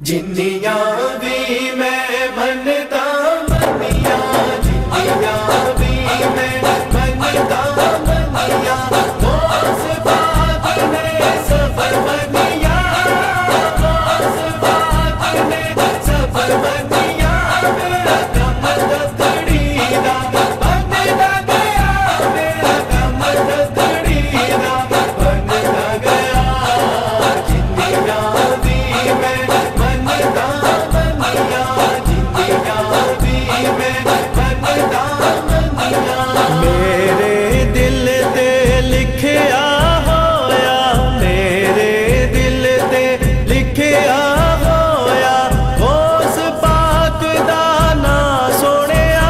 जिन्नियां भी मैं मनता मनिया, जिन्नियां भी मैं मनता मनिया, उस बात ने सफर मनिया, उस बात ने सफर मनिया। मेरा कम दतड़ी दा बनदा गया, मेरा कम दतड़ी दा बनदा गया। जिन्नियां भी मैं मेरे दिल ते लिखिया होया, मेरे दिल ते लिखिया होया, उस पाक दा ना सोनिया,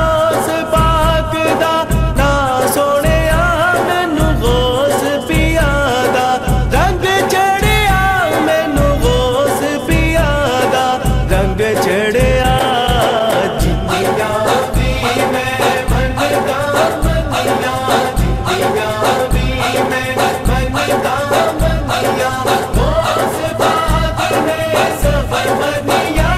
उस पाक दा ना सोनिया। मैनू गौस पिया दा रंग चढ़िया, मैनू गौस पिया दा रंग चढ़िया। जिन्नियां भी मैं मनता मनिया, जिन्नियां भी मैं मनता मनिया, उस बात ने सफर मनिया,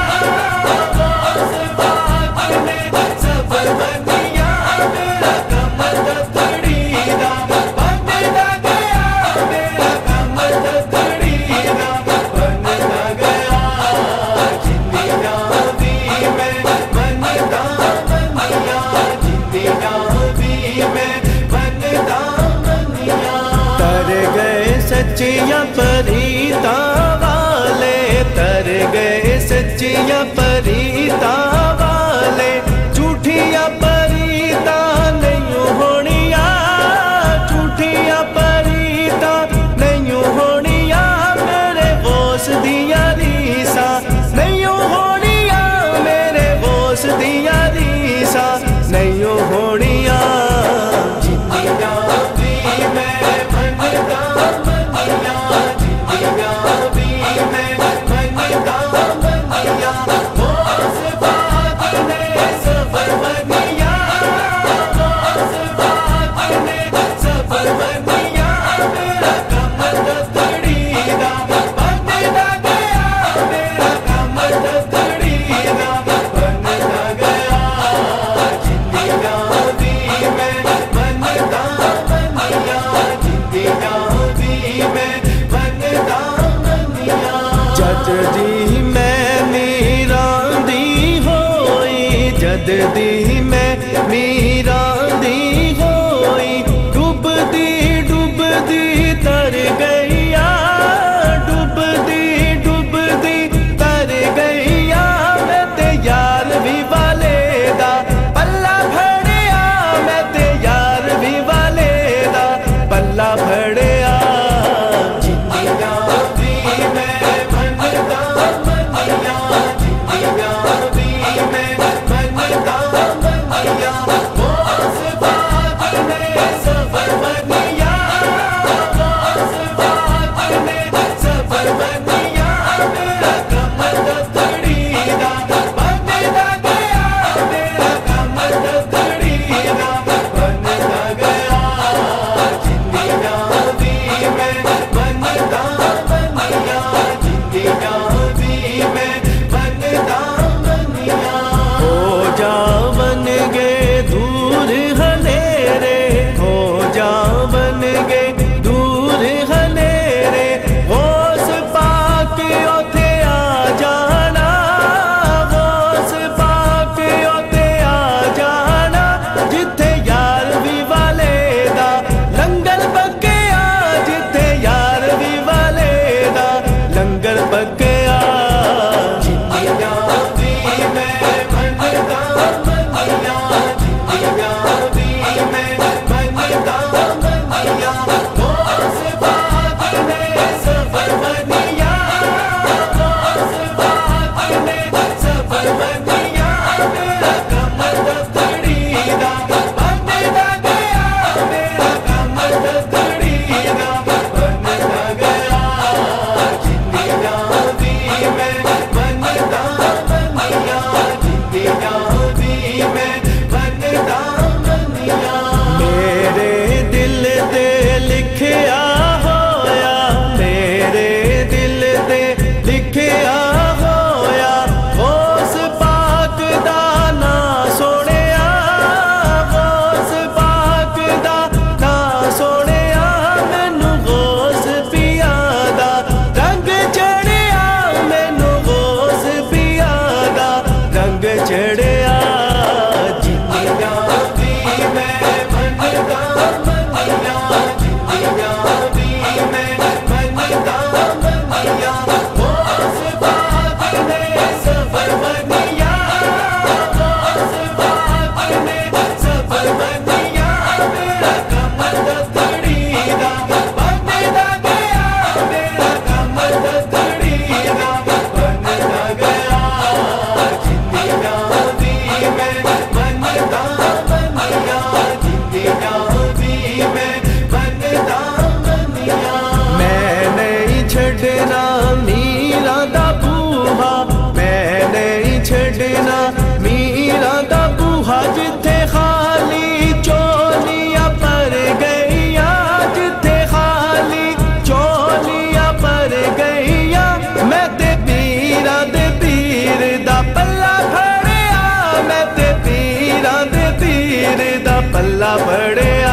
उस बात ने सफर मनिया। मेरा कम दतड़ी दा बनदा गया, मेरा कम दतड़ी दा बनदा गया। जिन्नियां भी मैं मनता मनिया, जिन्नियां भी मैं मनता मनिया। तर गए सच्चियां परीता वाले, तर गए सच्चियां परीता वाले, झूठियां परीता नहीं होनिया, झूठियां परीता नहीं होनिया। मेरे बोस दिया रीसा नहीं होनिया, मेरे बोस दिया रीसा नहीं होनिया। जिन्नियां भी मैं मनता मनिया, जिन्नियां भी मैं मनता मनिया, उस बात बड़े